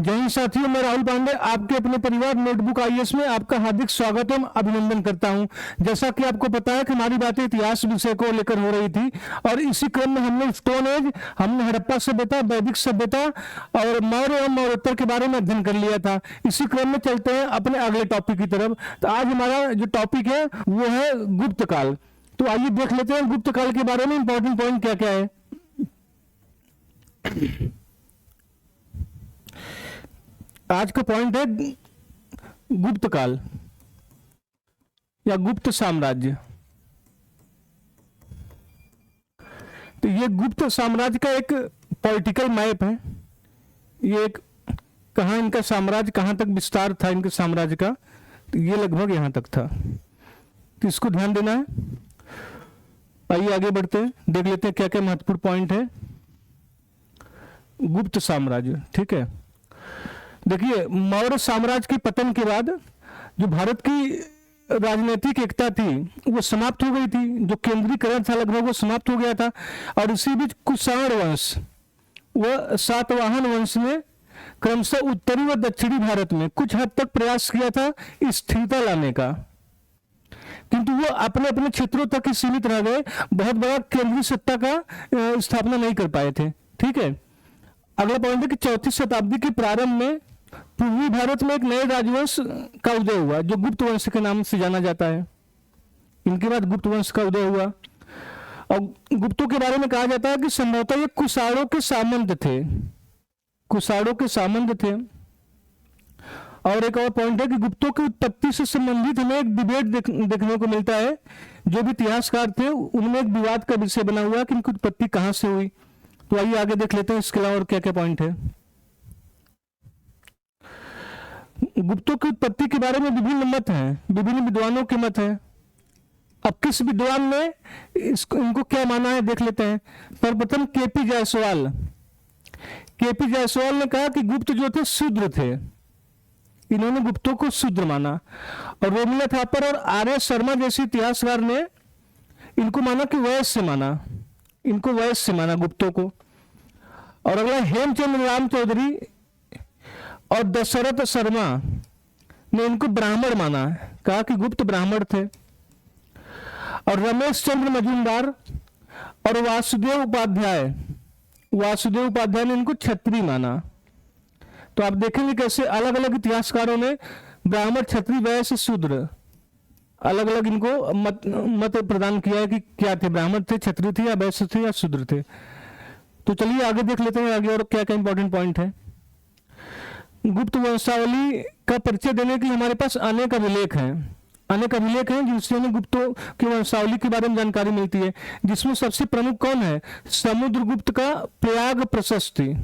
जय हिंद साथियों, मैं राहुल पांडे आपके अपने परिवार नोटबुक आईएएस में आपका हार्दिक स्वागत एवं अभिनंदन करता हूं। जैसा कि आपको पता है कि हमारी बातें इतिहास विषय को लेकर हो रही थी और इसी क्रम में हमने स्टोन एज, हमने हड़प्पा सभ्यता, वैदिक सभ्यता और मौर्य एवं मौर्योत्तर के बारे में अध्ययन कर लिया था। इसी क्रम में चलते हैं अपने अगले टॉपिक की तरफ। तो आज हमारा जो टॉपिक है वो है गुप्त काल। तो आइए देख लेते हैं गुप्त काल के बारे में इंपॉर्टेंट पॉइंट क्या क्या है। आज का पॉइंट है गुप्त काल या गुप्त साम्राज्य। तो ये गुप्त साम्राज्य का एक पॉलिटिकल मैप है। ये एक कहां इनका साम्राज्य कहां तक विस्तार था इनके साम्राज्य का, तो ये लगभग यहां तक था। तो इसको ध्यान देना है। आइए आगे बढ़ते हैं, देख लेते हैं क्या क्या महत्वपूर्ण पॉइंट है गुप्त साम्राज्य। ठीक है, देखिए मौर्य साम्राज्य के पतन के बाद जो भारत की राजनीतिक एकता थी वो समाप्त हो गई थी। जो केंद्रीकरण था लगभग वो समाप्त हो गया था। और इसी बीच कुषाण वंश व सातवाहन वंश ने क्रमशः उत्तरी व दक्षिणी भारत में कुछ हद तक प्रयास किया था स्थिरता लाने का, किंतु वो अपने अपने क्षेत्रों तक ही सीमित रह गए। बहुत बड़ा केंद्रीय सत्ता का स्थापना नहीं कर पाए थे। ठीक है, अगला पॉइंट है कि चौथी शताब्दी के प्रारंभ में पूर्वी भारत में एक नए राजवंश का उदय हुआ जो गुप्त वंश के नाम से जाना जाता है। इनके बाद गुप्त वंश का उदय हुआ और गुप्तों के बारे में कहा जाता है कि संभवतः ये कुषाणों के सामंत थे। कुषाणों के सामंत थे। और एक और पॉइंट है कि गुप्तों की उत्पत्ति से संबंधित हमें एक डिबेट देखने को मिलता है। जो भी इतिहासकार थे उनमें एक विवाद का विषय बना हुआ कि इनकी उत्पत्ति कहां से हुई। तो आइए आगे देख लेते हैं इसके अलावा और क्या क्या पॉइंट है। गुप्तों की उत्पत्ति के बारे में विभिन्न मत हैं, विभिन्न विद्वानों के मत हैं। अब किस विद्वान ने इनको क्या माना है देख लेते हैं। सर्वप्रथम केपी जायसवाल। केपी जायसवाल ने कहा कि गुप्त जो थे शूद्र थे। इन्होंने गुप्तों को शूद्र माना। और रोमिला थापर और आर्य शर्मा जैसे इतिहासकार ने इनको माना कि वैश्य माना, इनको वैश्य माना गुप्तों को। और अगला हेमचंद्र राम चौधरी और दशरथ शर्मा ने इनको ब्राह्मण माना, कहा कि गुप्त ब्राह्मण थे। और रमेश चंद्र मजूमदार और वासुदेव उपाध्याय ने इनको क्षत्रिय माना। तो आप देखेंगे कैसे अलग अलग इतिहासकारों ने ब्राह्मण, क्षत्रिय, वैश्य, शूद्र अलग अलग इनको मत प्रदान किया है कि क्या थे, ब्राह्मण थे, क्षत्रिय थे या वैश्य थे या शूद्र थे। तो चलिए आगे देख लेते हैं आगे और क्या क्या इंपॉर्टेंट पॉइंट है। गुप्त वंशावली का परिचय देने के हमारे पास अनेक अभिलेख हैं जिनसे हमें गुप्तों की वंशावली के बारे में जानकारी मिलती है। जिसमें सबसे प्रमुख कौन है? समुद्रगुप्त का प्रयाग प्रशस्ति।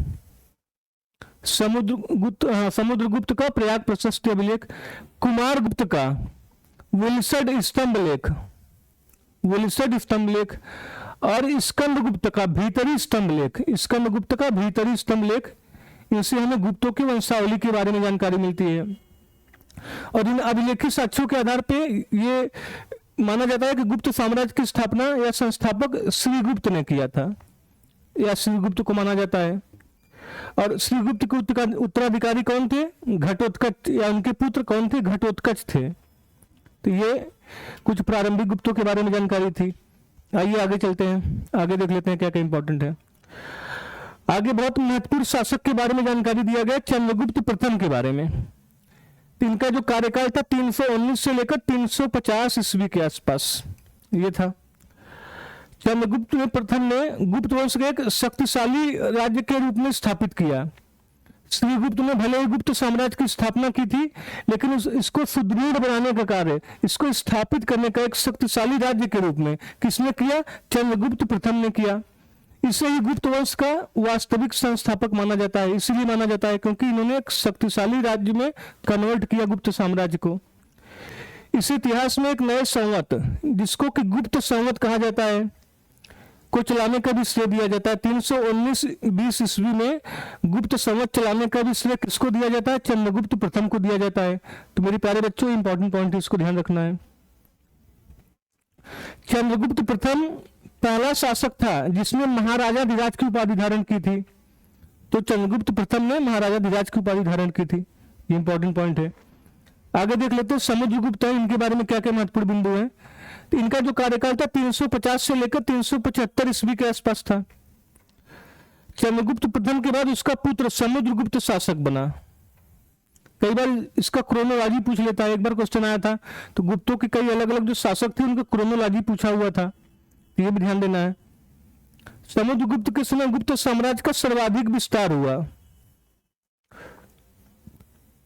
समुद्रगुप्त का प्रयाग प्रशस्ति अभिलेख, कुमार गुप्त का विलसड स्तंभ लेख और स्कंदगुप्त का भीतरी स्तंभ लेख। इनसे हमें गुप्तों की वंशावली के बारे में जानकारी मिलती है। और इन अभिलेखित साक्ष्यों के आधार पे ये माना जाता है कि गुप्त साम्राज्य की स्थापना या संस्थापक श्रीगुप्त ने किया था, या श्रीगुप्त को माना जाता है। और श्रीगुप्त के उत्तराधिकारी कौन थे? घटोत्कच, या उनके पुत्र कौन थे? घटोत्कच थे। तो ये कुछ प्रारंभिक गुप्तों के बारे में जानकारी थी। आइए आगे चलते हैं, आगे देख लेते हैं क्या क्या इंपॉर्टेंट है। आगे बहुत महत्वपूर्ण शासक के बारे में जानकारी दिया गया, चंद्रगुप्त प्रथम के बारे में। इनका जो कार्यकाल था 319 से लेकर 350 ईस्वी के आसपास ये था। चंद्रगुप्त प्रथम ने गुप्त वंश को एक शक्तिशाली राज्य के रूप में स्थापित किया। श्रीगुप्त ने भले ही गुप्त साम्राज्य की स्थापना की थी, लेकिन इसको सुदृढ़ बनाने का कार्य, इसको स्थापित करने का एक शक्तिशाली राज्य के रूप में किसने किया? चंद्रगुप्त प्रथम ने किया। इसे ही गुप्त वंश का वास्तविक संस्थापक माना जाता है। इसलिए माना जाता है क्योंकि इन्होंने एक शक्तिशाली राज्य में कन्वर्ट किया गुप्त साम्राज्य को। इस इतिहास में एक नए संवत, जिसको कि गुप्त संवत कहा जाता है, को चलाने का भी श्रेय दिया जाता है। 319-20 ईस्वी में गुप्त संवत चलाने का भी श्रेय किसको दिया जाता है? चंद्रगुप्त प्रथम को दिया जाता है। तो मेरे प्यारे बच्चों, इंपॉर्टेंट पॉइंट है, इसको ध्यान रखना है। चंद्रगुप्त प्रथम पहला शासक था जिसने महाराजा धिराज की उपाधि धारण की थी। तो चंद्रगुप्त प्रथम ने महाराजा धीराज की उपाधि धारण की थी। ये इंपॉर्टेंट पॉइंट है। आगे देख लेते हैं समुद्रगुप्त है, इनके बारे में क्या क्या महत्वपूर्ण बिंदु है। तो इनका जो कार्यकाल था 350 से लेकर 375 ईस्वी के आसपास था। चंद्रगुप्त प्रथम के बाद उसका पुत्र समुद्रगुप्त शासक बना। कई बार इसका क्रोनोलॉजी पूछ लेता है, एक बार क्वेश्चन आया था, तो गुप्तों के कई अलग अलग जो शासक थे उनका क्रोनोलॉजी पूछा हुआ था, ये भी ध्यान देना है। समुद्रगुप्त के समय गुप्त साम्राज्य का सर्वाधिक विस्तार हुआ,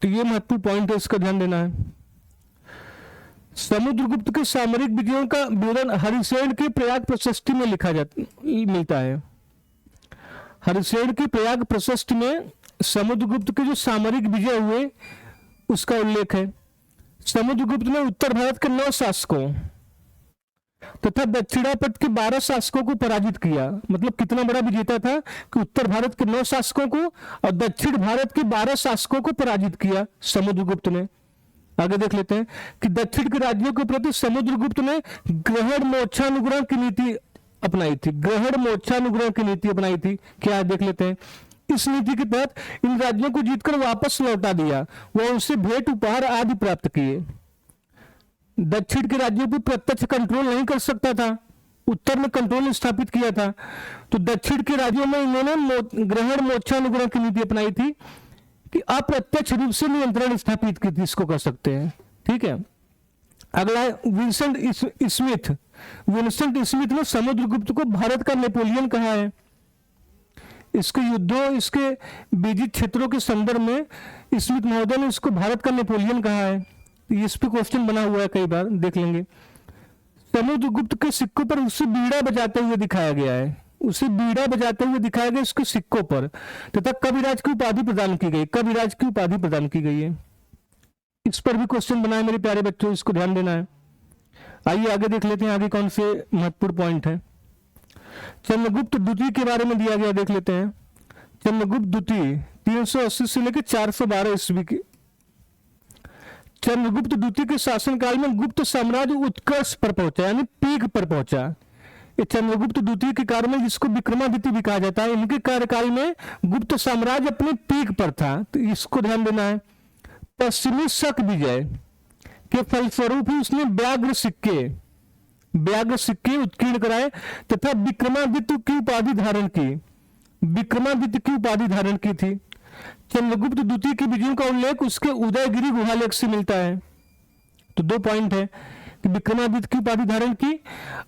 तो ये महत्वपूर्ण पॉइंट है, इसका ध्यान देना है। समुद्रगुप्त के सामरिक विजयों का विवरण हरिसेन के प्रयाग प्रशस्ति में मिलता है। हरिसेन के प्रयाग प्रशस्ति में समुद्रगुप्त के जो सामरिक विजय हुए उसका उल्लेख है। समुद्रगुप्त ने उत्तर भारत के 9 शासकों तथा दक्षिणापथ के 12 शासकों को पराजित किया। मतलब कितना बड़ा विजेता था कि उत्तर भारत के 9 शासकों को और दक्षिण भारत के 12 शासकों को पराजित किया समुद्रगुप्त ने। आगे देख लेते हैं कि दक्षिण के राज्यों के प्रति समुद्रगुप्त ने ग्रहण मोक्षानुग्रह की नीति अपनाई थी। ग्रहण मोक्षानुग्रह की नीति अपनाई थी, क्या है देख लेते हैं। इस नीति के तहत इन राज्यों को जीतकर वापस लौटा दिया, वह उनसे भेंट उपहार आदि प्राप्त किए। दक्षिण के राज्यों पर प्रत्यक्ष कंट्रोल नहीं कर सकता था, उत्तर में कंट्रोल स्थापित किया था, तो दक्षिण के राज्यों में इन्होंने ग्रहण मोक्षानुग्रह की नीति अपनाई थी कि अप्रत्यक्ष रूप से नियंत्रण स्थापित की थी, इसको कह सकते हैं। ठीक है, अगला है विंसेंट स्मिथ। विंसेंट स्मिथ ने समुद्रगुप्त को भारत का नेपोलियन कहा है। इसके युद्धों, इसके विजित क्षेत्रों के संदर्भ में स्मिथ महोदय ने इसको भारत का नेपोलियन कहा है। इस पे क्वेश्चन बना हुआ है, कई बार देख लेंगे। समुद्रगुप्त के सिक्कों पर उसे बीड़ा बजाते हुए दिखाया गया है, उसे बीड़ा बजाते हुए दिखाया गया इसके सिक्कों पर, तथा कविराज की उपाधि प्रदान की गई। कविराज की उपाधि प्रदान की गई है। इस पर भी क्वेश्चन बना है मेरे प्यारे बच्चों, इसको ध्यान देना है। आइए आगे देख लेते हैं, आगे कौन से महत्वपूर्ण पॉइंट है। चंद्रगुप्त द्वितीय के बारे में दिया गया, देख लेते हैं। चंद्रगुप्त द्वितीय 380 से लेकर 412 ईस्वी की। चंद्रगुप्त द्वितीय के शासनकाल में गुप्त साम्राज्य उत्कर्ष पर पहुंचा, यानी पीक पर पहुंचा। ये चंद्रगुप्त द्वितीय के कार्य में, जिसको विक्रमादित्य भी कहा जाता है, इनके कार्यकाल में गुप्त साम्राज्य अपने पीक पर था, तो इसको ध्यान देना है। पश्चिमी शक विजय के फलस्वरूप ही उसने व्याघ्र सिक्के उत्कीर्ण कराए तथा विक्रमादित्य की उपाधि धारण की। विक्रमादित्य की उपाधि धारण की थी। चंद्रगुप्त द्वितीय के विजयों का उल्लेख उसके उदयगिरी गुहालेख से मिलता है। तो 2 पॉइंट है कि विक्रमादित्य की उपाधि धारण की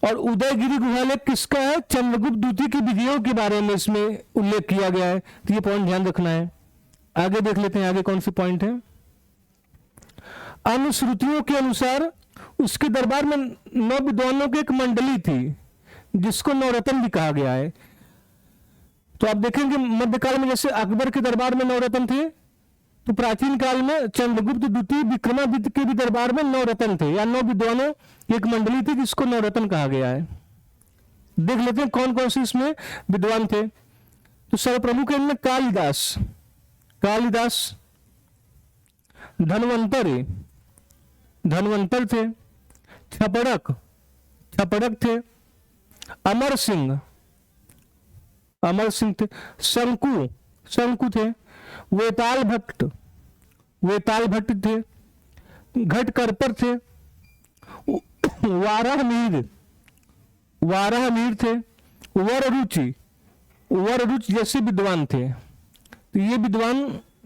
और उदयगिरी गुहालेख किसका है, चंद्रगुप्त द्वितीय के विजयों के बारे में इसमें उल्लेख किया गया है। तो ये पॉइंट ध्यान रखना है। आगे देख लेते हैं, आगे कौन सी पॉइंट है। अनुश्रुतियों के अनुसार उसके दरबार में 9 विद्वानों की एक मंडली थी, जिसको नवरत्न भी कहा गया है। तो आप देखेंगे मध्यकाल में जैसे अकबर के दरबार में 9 रत्न थे, तो प्राचीन काल में चंद्रगुप्त द्वितीय विक्रमादित्य के भी दरबार में 9 रत्न थे, या 9 विद्वानों की एक मंडली थी, जिसको नवरत्न कहा गया है। देख लेते हैं कौन कौन से इसमें विद्वान थे। तो सर्वप्रमुख है इनमें कालिदास, धनवंतर थे, छपड़क थे, अमर सिंह थे, शंकु थे, वेताल भट्ट थे, घटकरपर थे, वाराहमीर थे, वररुचि जैसे विद्वान थे। तो ये विद्वान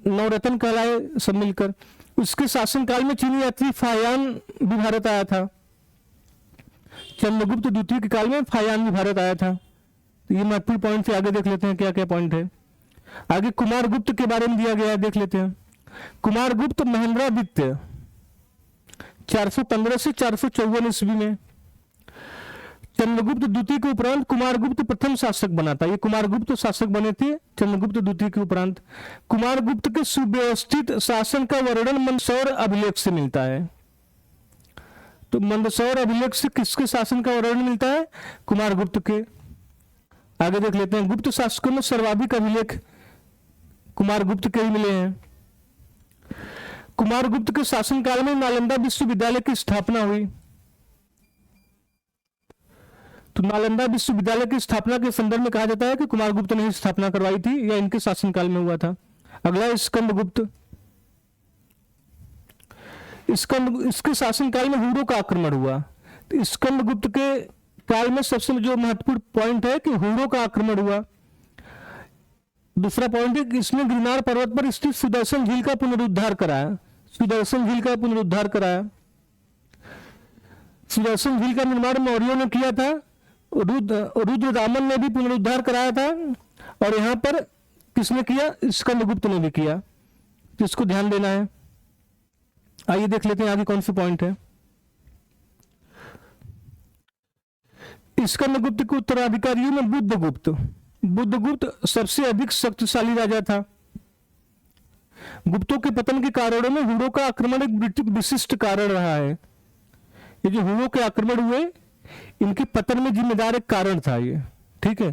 नवरत्न कहलाए सब मिलकर। उसके शासनकाल में चीनी यात्री फायान भी भारत आया था। चंद्रगुप्त द्वितीय के काल में फायान भी भारत आया था। ये महत्वपूर्ण पॉइंट से आगे देख लेते हैं क्या क्या पॉइंट है। आगे कुमारगुप्त के बारे में दिया गया है, देख लेते हैं। कुमारगुप्त महेंद्रादित्य 415 से 454 ईस्वी में। चंद्रगुप्त द्वितीय के उपरांत कुमारगुप्त प्रथम शासक बना था। ये कुमारगुप्त शासक बने थे चंद्रगुप्त द्वितीय के उपरांत। कुमारगुप्त के सुव्यवस्थित शासन का वर्णन मंदसौर अभिलेख से मिलता है। तो मंदसौर अभिलेख से किसके शासन का वर्णन मिलता है, कुमारगुप्त के। आगे देख लेते हैं, गुप्त शासकों में सर्वाधिक अभिलेख कुमारगुप्त के ही मिले हैं। कुमारगुप्त के शासनकाल में नालंदा विश्वविद्यालय की स्थापना हुई। तो नालंदा विश्वविद्यालय की स्थापना के संदर्भ में कहा जाता है कि कुमारगुप्त ने ही स्थापना करवाई थी या इनके शासनकाल में हुआ था। अगला स्कंदगुप्त। इसके शासनकाल में हुरों का आक्रमण हुआ। तो स्कंदगुप्त के काल में सबसे जो महत्वपूर्ण पॉइंट है कि हुरों का आक्रमण हुआ। दूसरा पॉइंट है कि इसने गिरनार पर्वत पर स्थित सुदर्शन झील का पुनरुद्धार कराया। सुदर्शन झील का पुनरुद्धार कराया। सुदर्शन झील का निर्माण मौर्यों ने किया था। रुद्रदामन ने भी पुनरुद्धार कराया था। और यहां पर किसने किया? स्कंदगुप्त ने भी किया। जिसको ध्यान देना है। आइए देख लेते हैं आगे कौन से पॉइंट है। स्कंदगुप्त के उत्तराधिकारियों में बुद्धगुप्त। बुद्धगुप्त सबसे अधिक शक्तिशाली राजा था। गुप्तों के पतन के कारणों में हुरों का आक्रमण एक विशिष्ट कारण रहा है। ये जो हुरों के आक्रमण हुए, इनके पतन में जिम्मेदार एक कारण था ये। ठीक है,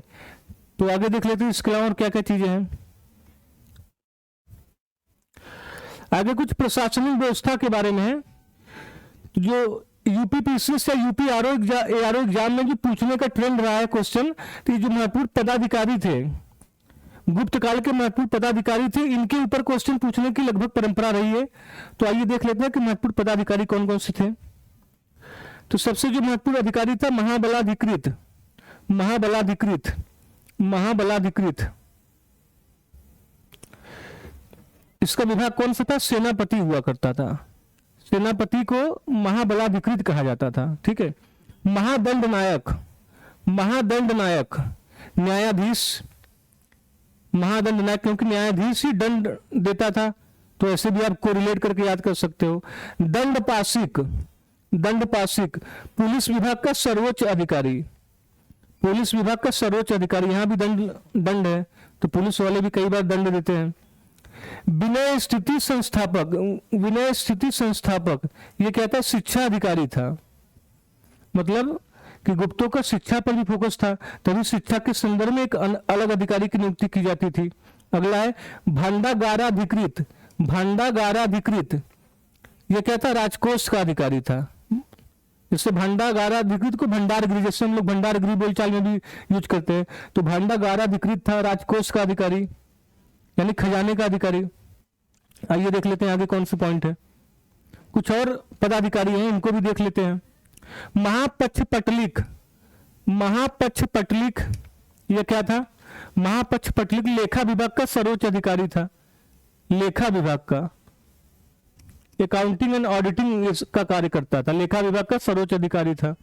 तो आगे देख लेते हैं इसके अलावा और क्या क्या चीजें हैं। आगे कुछ प्रशासनिक व्यवस्था के बारे में है। जो यूपीपीसीएस या यूपी आरओ एग्जाम में जो पूछने का ट्रेंड रहा है क्वेश्चन, तो ये जो महत्वपूर्ण पदाधिकारी थे, गुप्त काल के महत्वपूर्ण पदाधिकारी थे, इनके ऊपर क्वेश्चन पूछने की लगभग परंपरा रही है। तो आइए देख लेते हैं कि महत्वपूर्ण पदाधिकारी कौन कौन से थे। तो सबसे जो महत्वपूर्ण अधिकारी था महाबलाधिकृत। महाबलाधिकृत महाबलाधिकृत इसका विभाग कौन सा था? सेनापति हुआ करता था। सेनापति को महाबलाधिकृत कहा जाता था। ठीक है। महादंड नायक। महादंड नायक न्यायाधीश। महादंड नायक क्योंकि न्यायाधीश ही दंड देता था, तो ऐसे भी आप कोरिलेट करके याद कर सकते हो। दंडपाशिक। दंडपाशिक पुलिस विभाग का सर्वोच्च अधिकारी। पुलिस विभाग का सर्वोच्च अधिकारी। यहां भी दंड है, तो पुलिस वाले भी कई बार दंड देते हैं। विनय स्थिति संस्थापक। विनय स्थिति संस्थापक ये क्या था? शिक्षा अधिकारी था। मतलब कि गुप्तों का शिक्षा पर भी फोकस था, तभी शिक्षा के संदर्भ में एक अलग अधिकारी की नियुक्ति की जाती थी। अगला है भांडागाराधिकृत। भांडागाराधिकृत ये क्या था? राजकोष का अधिकारी था। जैसे भांडागाराधिकृत को भंडारगृह, जैसे हम लोग भंडारगृह बोलचाल में भी यूज करते हैं, तो भांडागाराधिकृत था राजकोष का अधिकारी, यानी खजाने का अधिकारी। आइए देख लेते हैं आगे कौन से पॉइंट है। कुछ और पदाधिकारी हैं, इनको भी देख लेते हैं। महापक्षपटलिक। महापक्षपटलिक यह क्या था? महापक्षपटलिक लेखा विभाग का सर्वोच्च अधिकारी था। लेखा विभाग का अकाउंटिंग एंड ऑडिटिंग का कार्य करता था। लेखा विभाग का सर्वोच्च अधिकारी था।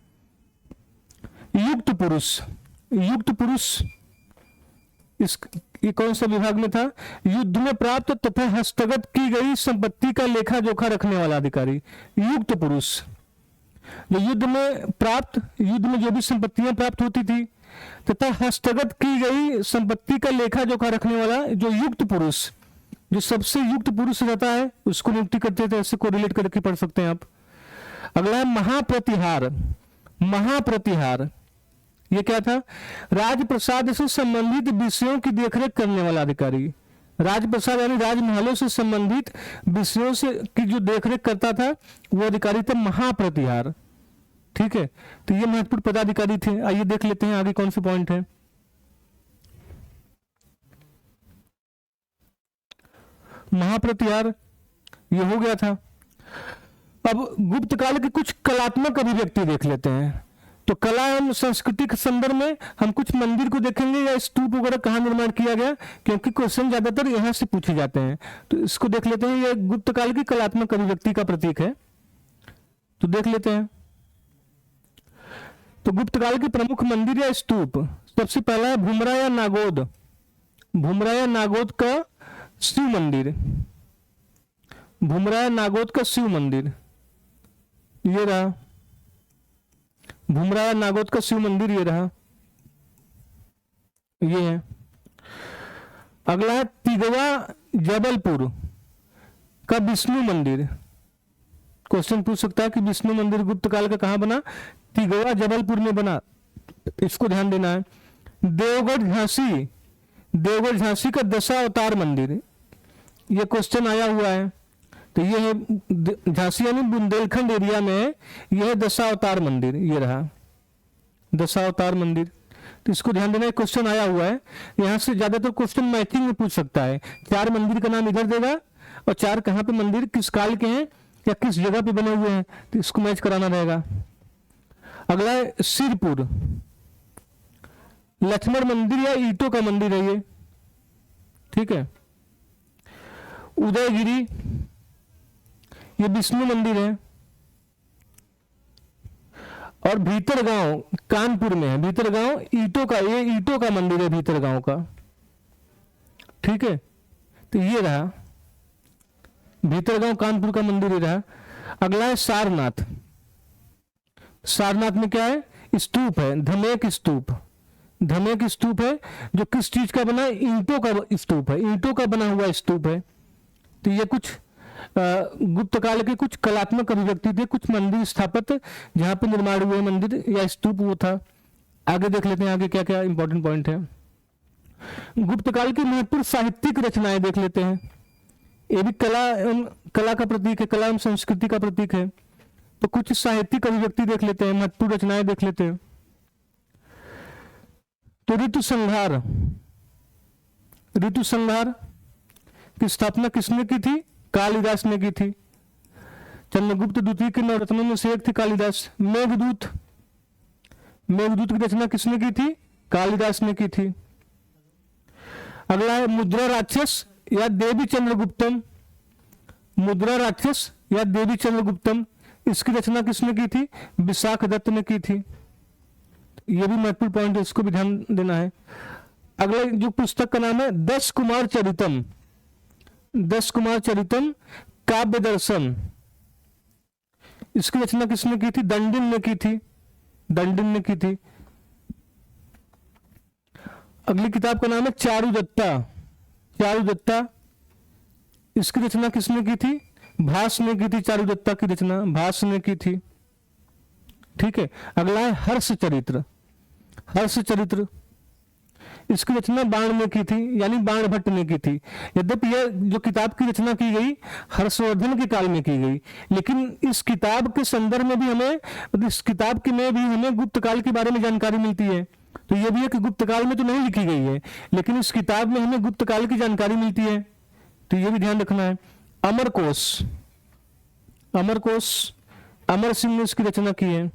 युक्त पुरुष। युक्त पुरुष ये कौन सा विभाग में था? युद्ध में प्राप्त तथा हस्तगत की गई संपत्ति का लेखा जोखा रखने वाला अधिकारी युक्त पुरुष। जो युद्ध में जो भी संपत्तियां प्राप्त होती थी तथा हस्तगत की गई संपत्ति का लेखा जोखा रखने वाला जो युक्त पुरुष, जो सबसे युक्त पुरुष रहता है, उसको नियुक्ति करते थे। ऐसे को रिलेट करके पढ़ सकते हैं आप। अगला है महाप्रतिहार। महाप्रतिहार ये क्या था? राजप्रसाद से संबंधित विषयों की देखरेख करने वाला अधिकारी। राजप्रसाद यानी राजमहलों से संबंधित विषयों से की जो देखरेख करता था, वो अधिकारी था महाप्रतिहार। ठीक है, तो ये महत्वपूर्ण पदाधिकारी थे। आइए देख लेते हैं आगे कौन से पॉइंट है। महाप्रतिहार ये हो गया था। अब गुप्त काल के कुछ कलात्मक अभिव्यक्ति देख लेते हैं। तो कला एवं संस्कृति के संदर्भ में हम कुछ मंदिर को देखेंगे या स्तूप वगैरह कहाँ निर्माण किया गया, क्योंकि क्वेश्चन ज्यादातर यहाँ से पूछे जाते हैं। तो इसको देख लेते हैं। ये गुप्त काल की कलात्मक अभिव्यक्ति का प्रतीक है, तो देख लेते हैं। तो गुप्त काल के प्रमुख मंदिर या स्तूप, सबसे पहला है भुमरा या नागोद। भुमरा या नागोद का शिव मंदिर। भुमरा या नागोद का शिव मंदिर ये रहा। भुमरा या नागोद का शिव मंदिर ये रहा, ये है। अगला है तिगवा जबलपुर का विष्णु मंदिर। क्वेश्चन पूछ सकता है कि विष्णु मंदिर गुप्त काल का कहां बना? तिगवा जबलपुर में बना, इसको ध्यान देना है। देवगढ़ झांसी। देवगढ़ झांसी का दशावतार मंदिर, ये क्वेश्चन आया हुआ है। तो ये है झांसी यानी बुंदेलखंड एरिया में, यह है दशावतार मंदिर, ये रहा। दशावतार मंदिर। तो इसको ध्यान देना, क्वेश्चन आया हुआ है, यहाँ से ज्यादातर क्वेश्चन मैचिंग में पूछ सकता है। 4 मंदिर का नाम इधर देगा और 4 कहाँ पे मंदिर किस काल के हैं या किस जगह पे बने हुए हैं, तो इसको मैच कराना रहेगा। अगला है सिरपुर, लक्ष्मण मंदिर या ईंटों का मंदिर है ये, ठीक है। उदयगिरी, ये विष्णु मंदिर है। और भीतरगांव कानपुर में है, भीतरगांव ईंटों का, ये ईंटों का मंदिर है भीतरगांव का, ठीक है। तो ये रहा भीतरगांव कानपुर का मंदिर, ये रहा। अगला है सारनाथ। सारनाथ में क्या है, स्तूप है, धमेक स्तूप। धमेक स्तूप है जो किस चीज का बना है, ईंटों का स्तूप है, ईंटों का बना हुआ स्तूप है। तो ये कुछ गुप्त काल के कुछ कलात्मक अभिव्यक्ति थे, कुछ मंदिर स्थापत्य जहां पे निर्माण हुए मंदिर या स्तूप वो था। आगे देख लेते हैं आगे क्या क्या इंपॉर्टेंट पॉइंट है। गुप्त काल की महत्वपूर्ण साहित्यिक रचनाएं देख लेते हैं। ये भी कला का प्रतीक है, कला एवं संस्कृति का प्रतीक है। तो कुछ साहित्यिक अभिव्यक्ति देख लेते हैं, महत्वपूर्ण रचनाएं देख लेते हैं। तो ऋतु संहार, ऋतु संहार की स्थापना किसने की थी, कालिदास ने की थी। चंद्रगुप्त द्वितीय के नवरत्नों में से एक थे कालिदास। मेघदूत, मेघदूत की रचना किसने की थी, कालिदास ने की थी। अगला है मुद्रा राक्षस या देवी चंद्रगुप्तम। मुद्रा राक्षस या देवी चंद्रगुप्तम, इसकी रचना किसने की थी, विशाख दत्त ने की थी। यह भी महत्वपूर्ण पॉइंट है, इसको भी ध्यान देना है। अगला जो पुस्तक का नाम है 10 कुमार चरितम। 10 कुमार चरितम काव्य दर्शन, इसकी रचना किसने की थी, दंडिन ने की थी, दंडिन ने की थी। अगली किताब का नाम है चारुदत्ता। चारुदत्ता, इसकी रचना किसने की थी, भास ने की थी। चारुदत्ता की रचना भास ने की थी, ठीक है। अगला है हर्ष चरित्र। हर्ष चरित्र, इसकी रचना बाण ने की थी, यानी बाण भट्ट ने की थी। यद्यपि यह जो किताब की रचना की गई हर्षवर्धन के काल में की गई, लेकिन इस किताब के संदर्भ में भी हमें, इस किताब के में भी हमें गुप्त काल के बारे में जानकारी मिलती है। तो यह भी है कि गुप्त काल में तो नहीं लिखी गई है, लेकिन इस किताब में हमें गुप्त काल की जानकारी मिलती है। तो यह भी ध्यान रखना है। अमरकोश, अमरकोश अमर सिंह ने इसकी रचना की है।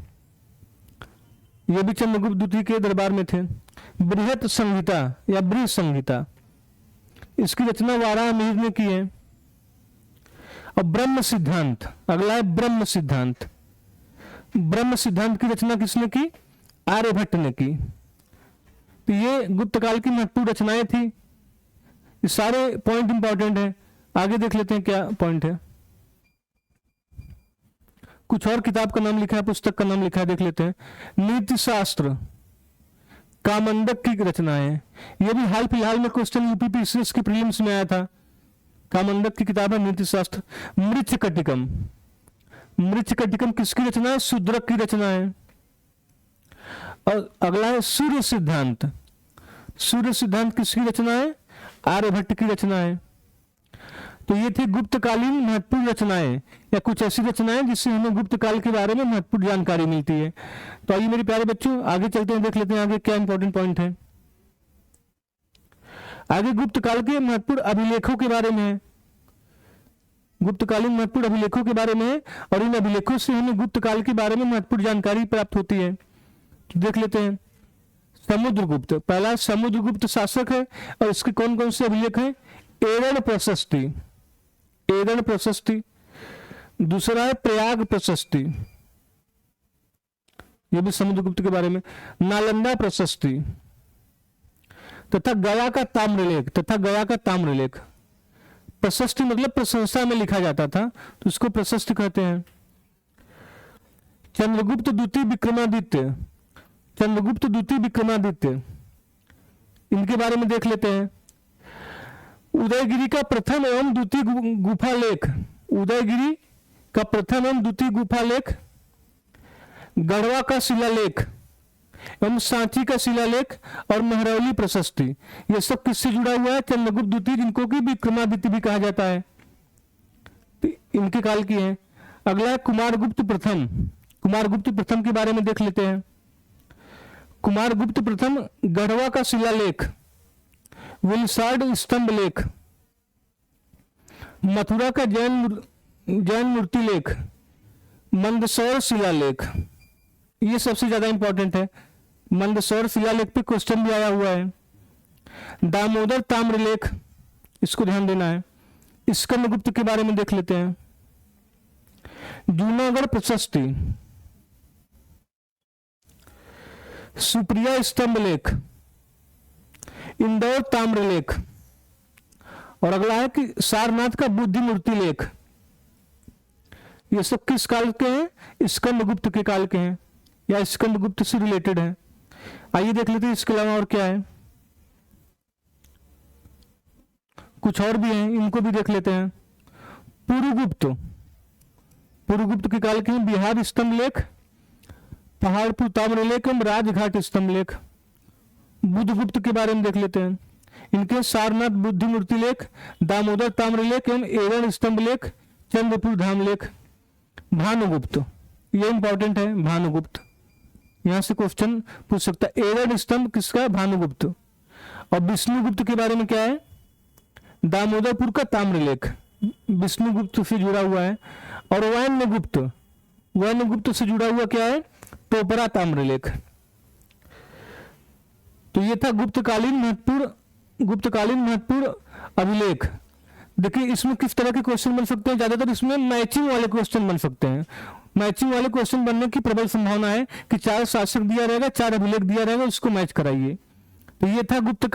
यह भी चंद्रगुप्त द्वितीय के दरबार में थे। बृहत संहिता या बृहत संहिता, इसकी रचना वाराहमिहिर ने की है। और ब्रह्म सिद्धांत, अगला है ब्रह्म सिद्धांत। ब्रह्म सिद्धांत की रचना किसने की, आर्यभट्ट ने की। तो ये गुप्त काल की महत्वपूर्ण रचनाएं थी। ये सारे पॉइंट इंपॉर्टेंट है। आगे देख लेते हैं क्या पॉइंट है। कुछ और किताब का नाम लिखा है, पुस्तक का नाम लिखा है, देख लेते हैं। नीति शास्त्र कामंडक की रचना है। यह भी हाल फिलहाल में क्वेश्चन यूपीपीसीएस की प्रीलिम्स में आया था। कामंडक की किताब है नीति शास्त्र। मृच्छकटिकम, मृच्छकटिकम किसकी रचना है, शूद्रक की रचना है। और अगला है सूर्य सिद्धांत। सूर्य सिद्धांत किसकी रचना है, आर्यभट्ट की रचना है। तो ये थी गुप्तकालीन महत्वपूर्ण रचनाएं या कुछ ऐसी रचनाएं जिससे हमें गुप्त काल के बारे में महत्वपूर्ण जानकारी मिलती है। तो आइए मेरे प्यारे बच्चों आगे चलते हैं, देख लेते हैं आगे क्या इंपॉर्टेंट पॉइंट है। आगे गुप्त काल के महत्वपूर्ण अभिलेखों के बारे में है। गुप्तकालीन महत्वपूर्ण अभिलेखों के बारे में है और इन अभिलेखों से हमें गुप्त काल के बारे में महत्वपूर्ण जानकारी प्राप्त होती है। तो देख लेते हैं। समुद्रगुप्त, पहला समुद्रगुप्त शासक है और इसके कौन कौन से अभिलेख हैं। एरण प्रशस्ति, एरण प्रशस्ति। दूसरा है प्रयाग प्रशस्ति, यह भी समुद्रगुप्त के बारे में। नालंदा प्रशस्ति तथा गया का ताम्रलेख, तथा गया का ताम्रलेख। प्रशस्ति मतलब प्रशंसा में लिखा जाता था, तो इसको प्रशस्ति कहते हैं। चंद्रगुप्त द्वितीय विक्रमादित्य, चंद्रगुप्त द्वितीय विक्रमादित्य, इनके बारे में देख लेते हैं। उदयगिरी का प्रथम एवं द्वितीय गुफा लेख, उदयगिरी का प्रथम एवं द्वितीय गुफा लेख, गढ़वा का शिलालेख एवं सांची का शिलालेख और महरौली प्रशस्ति, ये सब किससे जुड़ा हुआ है, चंद्रगुप्त द्वितीय, जिनको कि विक्रमादित्य भी कहा जाता है, तो इनके काल की है। अगला है कुमारगुप्त प्रथम। कुमारगुप्त प्रथम के बारे में देख लेते हैं। कुमारगुप्त प्रथम गढ़वा का शिलालेख, विलसार्ड स्तंभ लेख, मथुरा का जैन मूर्ति लेख, मंदसौर शिलालेख। ये सबसे ज्यादा इंपॉर्टेंट है, मंदसौर शिलालेख पे क्वेश्चन भी आया हुआ है। दामोदर ताम्रलेख, इसको ध्यान देना है। स्कंदगुप्त के बारे में देख लेते हैं। जूनागढ़ प्रशस्ति, सुप्रिया स्तंभ लेख, इंदौर ताम्रलेख, और अगला है कि सारनाथ का बुद्धि मूर्ति लेख। ये सब किस काल के हैं? स्कंदगुप्त के काल के हैं या स्कंदगुप्त से रिलेटेड है। आइए देख लेते हैं इसके अलावा और क्या है। कुछ और भी हैं, इनको भी देख लेते हैं। पुरुगुप्त के काल के हैं बिहार स्तंभ लेख, पहाड़पुर ताम्रलेख एवं राजघाट स्तंभ लेख। बुद्धगुप्त के बारे में देख लेते हैं। इनके सारनाथ बुद्धि मूर्ति लेख, दामोदर ताम्रलेख एवं एरण स्तंभ लेख, चंद्रपुर धाम लेख। भानुगुप्त, ये इंपॉर्टेंट है। भानुगुप्त यहां से क्वेश्चन पूछ सकता है। एरण स्तंभ किसका है? भानुगुप्त। और विष्णुगुप्त के बारे में क्या है? दामोदरपुर का ताम्रलेख, विष्णुगुप्त से जुड़ा हुआ है। और वैन्यगुप्त से जुड़ा हुआ क्या है? टोपरा ताम्रलेख। तो ये था गुप्तकालीन महत्वपूर्ण अभिलेख। देखिए इसमें किस तरह के क्वेश्चन बन सकते हैं, ज्यादातर इसमें मैचिंग वाले क्वेश्चन बन सकते हैं। मैचिंग वाले क्वेश्चन बनने की प्रबल संभावना है कि 4 शासक दिया रहेगा, 4 अभिलेख दिया रहेगा, उसको मैच कराइए। तो ये था गुप्त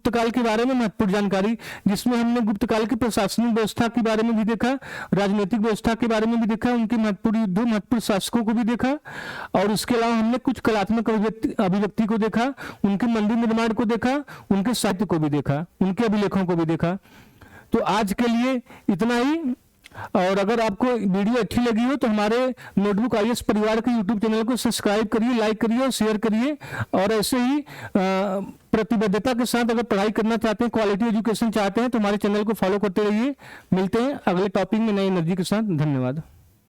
काल के बारे में महत्वपूर्ण जानकारी, जिसमें हमने गुप्त काल की प्रशासनिक व्यवस्था के बारे में भी देखा, राजनीतिक व्यवस्था के बारे में भी देखा, उनके महत्वपूर्ण युद्धों, महत्वपूर्ण शासकों को भी देखा, और उसके अलावा हमने कुछ कलात्मक अभिव्यक्ति को देखा, उनके मंदिर निर्माण को देखा, उनके साहित्य को भी देखा, उनके अभिलेखों को भी देखा। तो आज के लिए इतना ही। और अगर आपको वीडियो अच्छी लगी हो तो हमारे नोटबुक आईएएस परिवार के यूट्यूब चैनल को सब्सक्राइब करिए, लाइक करिए और शेयर करिए। और ऐसे ही प्रतिबद्धता के साथ अगर पढ़ाई करना चाहते हैं, क्वालिटी एजुकेशन चाहते हैं, तो हमारे चैनल को फॉलो करते रहिए। मिलते हैं अगले टॉपिक में नई एनर्जी के साथ। धन्यवाद।